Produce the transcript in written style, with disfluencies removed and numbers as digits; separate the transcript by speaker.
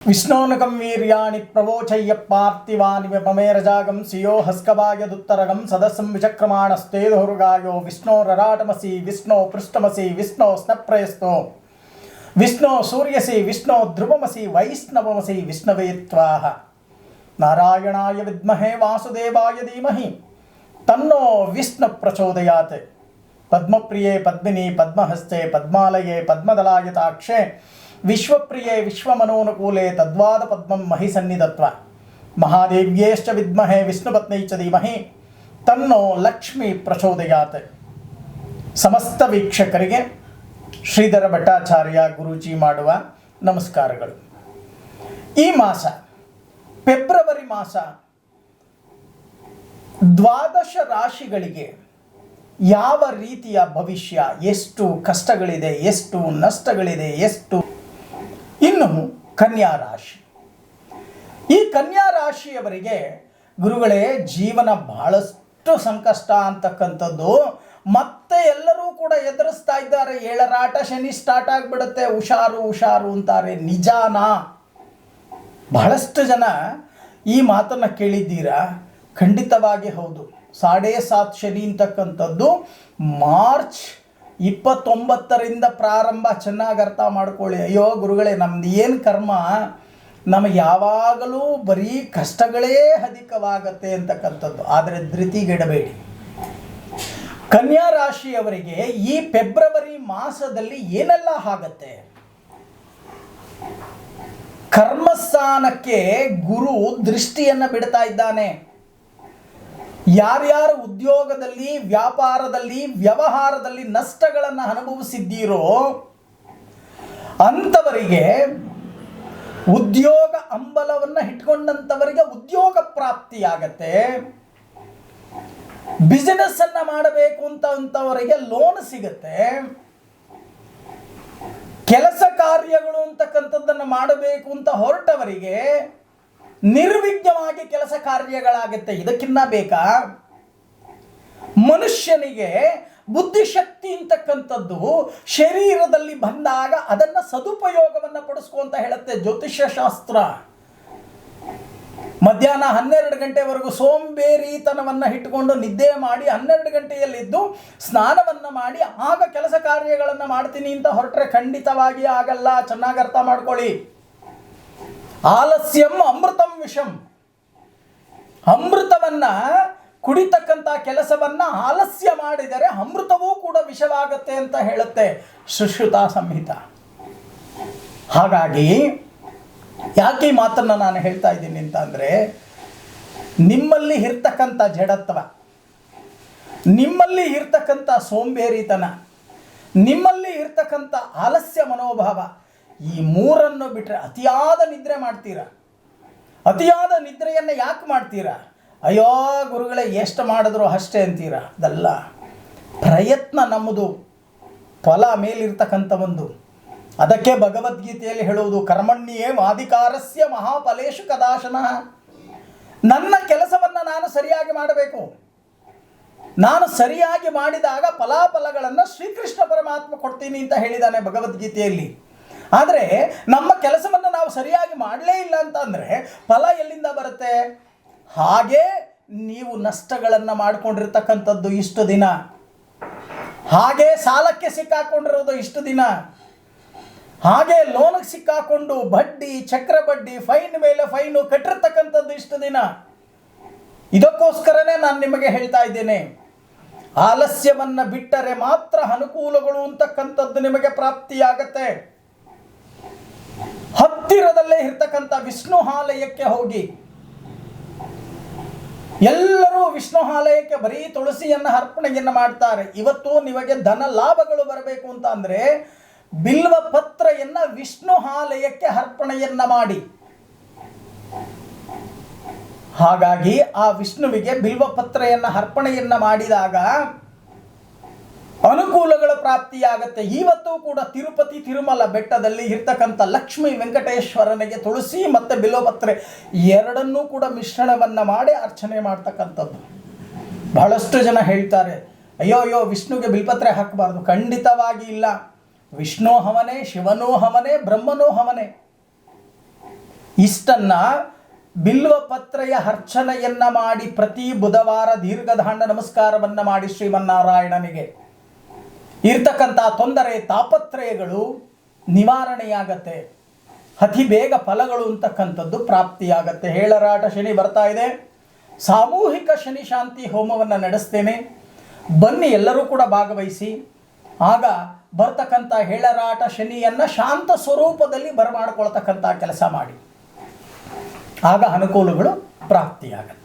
Speaker 1: ವಿಷ್ಣೋನಕಂ ವೀರ್ಯಾಣಿ ಪ್ರವೋಚಯ್ಯ ಪಾರ್ಥಿವಾನಿ ವ್ಯಪಮೇರಜಾಗಂ ಸಿಯೋ ಹಸ್ಕಭಾಗ್ಯದುತ್ತರಗಂ ಸದಸ್ಸಂ ವಿಚಕ್ರಮಾಣಸ್ತೇಧುರ್ಗಾಯೋ ವಿಷ್ಣೋರರಾಟಮಸಿ ವಿಷ್ಣೋ ಪೃಷ್ಠಮಸಿ ವಿಷ್ಣೋ ಸ್ನಪ್ರಯಸ್ತೋ ವಿಷ್ಣೋ ಸೂರ್ಯಸಿ ವಿಷ್ಣೋ ಧ್ರುವಮಸಿ ವೈಷ್ಣವಮಸಿ ವಿಷ್ಣವೇ ತ್ವಾಹ ನಾರಾಯಣಾಯ ವಿದ್ಮಹೇ ವಾಸುದೇವಾಯ ಧೀಮಹಿ ತನ್ನೋ ವಿಷ್ಣು ಪ್ರಚೋದಯಾತ್. ಪದ್ಮಪ್ರಿಯೇ ಪದ್ಮಿನಿ ಪದ್ಮಹಸ್ತೆ ಪದ್ಮಾಲಯೇ ಪದ್ಮದಲಾಯತಾಕ್ಷೆ ವಿಶ್ವಪ್ರಿಯೇ ವಿಶ್ವಮನೋನುಕೂಲೆ ತದ್ವಾದ ಪದ್ಮಂ ಮಹಿ ಸನ್ನಿಧತ್ವ. ಮಹಾದೇವ್ಯೇಶ್ಚ ವಿದ್ಮಹೇ ವಿಷ್ಣುಪತ್ನೈ ಚ ಧೀಮಹಿ ತನ್ನೋ ಲಕ್ಷ್ಮೀ ಪ್ರಚೋದಯಾತ್. ಸಮಸ್ತ ವೀಕ್ಷಕರಿಗೆ ಶ್ರೀಧರ ಭಟ್ಟಾಚಾರ್ಯ ಗುರೂಜಿ ಮಾಡುವ ನಮಸ್ಕಾರಗಳು. ಈ ಮಾಸ ಫೆಬ್ರವರಿ ಮಾಸ 12 ರಾಶಿಗಳಿಗೆ ಯಾವ ರೀತಿಯ ಭವಿಷ್ಯ, ಎಷ್ಟು ಕಷ್ಟಗಳಿದೆ, ಎಷ್ಟು ನಷ್ಟಗಳಿದೆ, ಎಷ್ಟು. ಇನ್ನು ಕನ್ಯಾ ರಾಶಿ, ಈ ಕನ್ಯಾ ರಾಶಿಯವರಿಗೆ ಗುರುಗಳೇ ಜೀವನ ಬಹಳಷ್ಟು ಸಂಕಷ್ಟ ಅಂತಕ್ಕಂಥದ್ದು ಮತ್ತೆ ಎಲ್ಲರೂ ಕೂಡ ಎದುರಿಸ್ತಾ ಇದ್ದಾರೆ. ಏಳರಾಟ ಶನಿ ಸ್ಟಾರ್ಟ್ ಆಗಿಬಿಡುತ್ತೆ, ಹುಷಾರು ಹುಷಾರು ಅಂತಾರೆ. ನಿಜಾನಾ? ಬಹಳಷ್ಟು ಜನ ಈ ಮಾತನ್ನು ಕೇಳಿದ್ದೀರಾ? ಖಂಡಿತವಾಗಿ ಹೌದು. 7.5 ಶನಿ ಅಂತಕ್ಕಂಥದ್ದು ಮಾರ್ಚ್ 29ರಿಂದ ಪ್ರಾರಂಭ. ಚೆನ್ನಾಗಿ ಅರ್ಥ ಮಾಡ್ಕೊಳ್ಳಿ. ಅಯ್ಯೋ ಗುರುಗಳೇ, ನಮ್ದು ಏನು ಕರ್ಮ, ನಮಗೆ ಯಾವಾಗಲೂ ಬರೀ ಕಷ್ಟಗಳೇ ಅಧಿಕವಾಗತ್ತೆ ಅಂತಕ್ಕಂಥದ್ದು. ಆದರೆ ಧೃತಿಗೆಡಬೇಡಿ. ಕನ್ಯಾ ರಾಶಿಯವರಿಗೆ ಈ ಫೆಬ್ರವರಿ ಮಾಸದಲ್ಲಿ ಏನೆಲ್ಲ ಆಗತ್ತೆ? ಕರ್ಮಸ್ಥಾನಕ್ಕೆ ಗುರು ದೃಷ್ಟಿಯನ್ನು ಬಿಡ್ತಾ ಇದ್ದಾನೆ. ಯಾರ್ಯಾರು ಉದ್ಯೋಗದಲ್ಲಿ, ವ್ಯಾಪಾರದಲ್ಲಿ, ವ್ಯವಹಾರದಲ್ಲಿ ನಷ್ಟಗಳನ್ನು ಅನುಭವಿಸಿದ್ದೀರೋ ಅಂಥವರಿಗೆ, ಉದ್ಯೋಗ ಅಂಬಲವನ್ನು ಇಟ್ಕೊಂಡಂಥವರಿಗೆ ಉದ್ಯೋಗ ಪ್ರಾಪ್ತಿಯಾಗತ್ತೆ. ಬಿಸಿನೆಸ್ ಅನ್ನು ಮಾಡಬೇಕು ಅಂತವರಿಗೆ ಲೋನ್ ಸಿಗತ್ತೆ. ಕೆಲಸ ಕಾರ್ಯಗಳು ಅಂತಕ್ಕಂಥದ್ದನ್ನು ಮಾಡಬೇಕು ಅಂತ ಹೊರಟವರಿಗೆ ನಿರ್ವಿಘ್ನವಾಗಿ ಕೆಲಸ ಕಾರ್ಯಗಳಾಗುತ್ತೆ. ಇದಕ್ಕಿನ್ನ ಬೇಕಾ? ಮನುಷ್ಯನಿಗೆ ಬುದ್ಧಿಶಕ್ತಿ ಅಂತಕ್ಕಂಥದ್ದು ಶರೀರದಲ್ಲಿ ಬಂದಾಗ ಅದನ್ನು ಸದುಪಯೋಗವನ್ನು ಪಡಿಸ್ಕೊ ಅಂತ ಹೇಳುತ್ತೆ ಜ್ಯೋತಿಷ್ಯ ಶಾಸ್ತ್ರ. ಮಧ್ಯಾಹ್ನ 12 ಗಂಟೆವರೆಗೂ ಸೋಂಬೇರಿತನವನ್ನು ಇಟ್ಟುಕೊಂಡು ನಿದ್ದೆ ಮಾಡಿ 12 ಗಂಟೆಯಲ್ಲಿದ್ದು ಸ್ನಾನವನ್ನು ಮಾಡಿ ಆಗ ಕೆಲಸ ಕಾರ್ಯಗಳನ್ನು ಮಾಡ್ತೀನಿ ಅಂತ ಹೊರಟ್ರೆ ಖಂಡಿತವಾಗಿ ಆಗಲ್ಲ. ಚೆನ್ನಾಗಿ ಅರ್ಥ ಮಾಡ್ಕೊಳ್ಳಿ. ಆಲಸ್ಯಂ ಅಮೃತಂ ವಿಷಂ. ಅಮೃತವನ್ನ ಕುಡಿತಕ್ಕಂಥ ಕೆಲಸವನ್ನ ಆಲಸ್ಯ ಮಾಡಿದರೆ ಅಮೃತವೂ ಕೂಡ ವಿಷವಾಗತ್ತೆ ಅಂತ ಹೇಳುತ್ತೆ ಸುಶ್ರುತಾ ಸಂಹಿತ. ಹಾಗಾಗಿ ಯಾಕೆ ಈ ಮಾತನ್ನು ನಾನು ಹೇಳ್ತಾ ಇದ್ದೀನಿ ಅಂತ ಅಂದರೆ, ನಿಮ್ಮಲ್ಲಿ ಇರ್ತಕ್ಕಂಥ ಜಡತ್ವ, ನಿಮ್ಮಲ್ಲಿ ಇರ್ತಕ್ಕಂಥ ಸೋಂಬೇರಿತನ, ನಿಮ್ಮಲ್ಲಿ ಇರ್ತಕ್ಕಂಥ ಆಲಸ್ಯ ಮನೋಭಾವ, ಈ ಮೂರನ್ನು ಬಿಟ್ಟರೆ ಅತಿಯಾದ ನಿದ್ರೆ ಮಾಡ್ತೀರಾ. ಅತಿಯಾದ ನಿದ್ರೆಯನ್ನು ಯಾಕೆ ಮಾಡ್ತೀರಾ? ಅಯ್ಯೋ ಗುರುಗಳೇ ಎಷ್ಟು ಮಾಡಿದ್ರು ಅಷ್ಟೇ ಅಂತೀರಾ. ಅದಲ್ಲ, ಪ್ರಯತ್ನ ನಮ್ಮದು, ಫಲ ಮೇಲಿರ್ತಕ್ಕಂಥ ಒಂದು. ಅದಕ್ಕೆ ಭಗವದ್ಗೀತೆಯಲ್ಲಿ ಹೇಳುವುದು ಕರ್ಮಣ್ಯೇ ವಾಧಿಕಾರಸ್ಯ ಮಹಾಫಲೇಶು ಕದಾಶನ. ನನ್ನ ಕೆಲಸವನ್ನು ನಾನು ಸರಿಯಾಗಿ ಮಾಡಬೇಕು. ನಾನು ಸರಿಯಾಗಿ ಮಾಡಿದಾಗ ಫಲಾಫಲಗಳನ್ನು ಶ್ರೀಕೃಷ್ಣ ಪರಮಾತ್ಮ ಕೊಡ್ತೀನಿ ಅಂತ ಹೇಳಿದ್ದಾನೆ ಭಗವದ್ಗೀತೆಯಲ್ಲಿ. ಆದರೆ ನಮ್ಮ ಕೆಲಸವನ್ನು ನಾವು ಸರಿಯಾಗಿ ಮಾಡಲೇ ಇಲ್ಲ ಅಂತಂದರೆ ಫಲ ಎಲ್ಲಿಂದ ಬರುತ್ತೆ? ಹಾಗೆ ನೀವು ನಷ್ಟಗಳನ್ನು ಮಾಡಿಕೊಂಡಿರ್ತಕ್ಕಂಥದ್ದು ಇಷ್ಟು ದಿನ, ಹಾಗೆ ಸಾಲಕ್ಕೆ ಸಿಕ್ಕಾಕೊಂಡಿರೋದು ಇಷ್ಟು ದಿನ, ಹಾಗೆ ಲೋನಿಗೆ ಸಿಕ್ಕಾಕೊಂಡು ಬಡ್ಡಿ, ಚಕ್ರ ಬಡ್ಡಿ, ಫೈನ್ ಮೇಲೆ ಫೈನು ಕಟ್ಟಿರ್ತಕ್ಕಂಥದ್ದು ಇಷ್ಟು ದಿನ. ಇದಕ್ಕೋಸ್ಕರನೇ ನಾನು ನಿಮಗೆ ಹೇಳ್ತಾ ಇದ್ದೇನೆ, ಆಲಸ್ಯವನ್ನು ಬಿಟ್ಟರೆ ಮಾತ್ರ ಅನುಕೂಲಗಳು ಅಂತಕ್ಕಂಥದ್ದು ನಿಮಗೆ ಪ್ರಾಪ್ತಿಯಾಗತ್ತೆ. ಹತ್ತಿರದಲ್ಲೇ ಇರ್ತಕ್ಕಂಥ ವಿಷ್ಣು ಆಲಯಕ್ಕೆ ಹೋಗಿ. ಎಲ್ಲರೂ ವಿಷ್ಣು ಆಲಯಕ್ಕೆ ಬರೀ ತುಳಸಿಯನ್ನು ಅರ್ಪಣೆಯನ್ನು ಮಾಡ್ತಾರೆ. ಇವತ್ತು ನಿಮಗೆ ಧನ ಲಾಭಗಳು ಬರಬೇಕು ಅಂತ ಅಂದರೆ ಬಿಲ್ವ ಪತ್ರೆಯನ್ನು ವಿಷ್ಣು ಆಲಯಕ್ಕೆ ಅರ್ಪಣೆಯನ್ನ ಮಾಡಿ. ಹಾಗಾಗಿ ಆ ವಿಷ್ಣುವಿಗೆ ಬಿಲ್ವ ಪತ್ರೆಯನ್ನು ಅರ್ಪಣೆಯನ್ನ ಮಾಡಿದಾಗ ಅನುಕೂಲಗಳ ಪ್ರಾಪ್ತಿಯಾಗತ್ತೆ. ಇವತ್ತು ಕೂಡ ತಿರುಪತಿ ತಿರುಮಲ ಬೆಟ್ಟದಲ್ಲಿ ಇರ್ತಕ್ಕಂಥ ಲಕ್ಷ್ಮೀ ವೆಂಕಟೇಶ್ವರನಿಗೆ ತುಳಸಿ ಮತ್ತು ಬಿಲ್ವಪತ್ರೆ ಎರಡನ್ನೂ ಕೂಡ ಮಿಶ್ರಣವನ್ನು ಮಾಡಿ ಅರ್ಚನೆ ಮಾಡ್ತಕ್ಕಂಥದ್ದು. ಬಹಳಷ್ಟು ಜನ ಹೇಳ್ತಾರೆ, ಅಯ್ಯೋ ಅಯ್ಯೋ ವಿಷ್ಣುಗೆ ಬಿಲ್ಪತ್ರೆ ಹಾಕಬಾರ್ದು. ಖಂಡಿತವಾಗಿ ಇಲ್ಲ. ವಿಷ್ಣು ಹವನೇ, ಶಿವನೂ ಹವನೇ, ಬ್ರಹ್ಮನೂ ಹವನೇ. ಇಷ್ಟನ್ನು ಬಿಲ್ವಪತ್ರೆಯ ಅರ್ಚನೆಯನ್ನು ಮಾಡಿ ಪ್ರತಿ ಬುಧವಾರ ದೀರ್ಘದಾಂಡ ನಮಸ್ಕಾರವನ್ನು ಮಾಡಿ ಶ್ರೀಮನ್ನಾರಾಯಣನಿಗೆ ಇರ್ತಕ್ಕಂಥ ತೊಂದರೆ ತಾಪತ್ರಯಗಳು ನಿವಾರಣೆಯಾಗತ್ತೆ, ಅತಿ ಬೇಗ ಫಲಗಳು ಅಂತಕ್ಕಂಥದ್ದು ಪ್ರಾಪ್ತಿಯಾಗತ್ತೆ. ಹೇಳರಾಟ ಶನಿ ಬರ್ತಾ ಇದೆ, ಸಾಮೂಹಿಕ ಶನಿ ಶಾಂತಿ ಹೋಮವನ್ನು ನಡೆಸ್ತೇನೆ, ಬನ್ನಿ ಎಲ್ಲರೂ ಕೂಡ ಭಾಗವಹಿಸಿ. ಆಗ ಬರ್ತಕ್ಕಂಥ ಹೇಳರಾಟ ಶನಿಯನ್ನು ಶಾಂತ ಸ್ವರೂಪದಲ್ಲಿ ಬರಮಾಡ್ಕೊಳ್ತಕ್ಕಂಥ ಕೆಲಸ ಮಾಡಿ, ಆಗ ಅನುಕೂಲಗಳು ಪ್ರಾಪ್ತಿಯಾಗತ್ತೆ.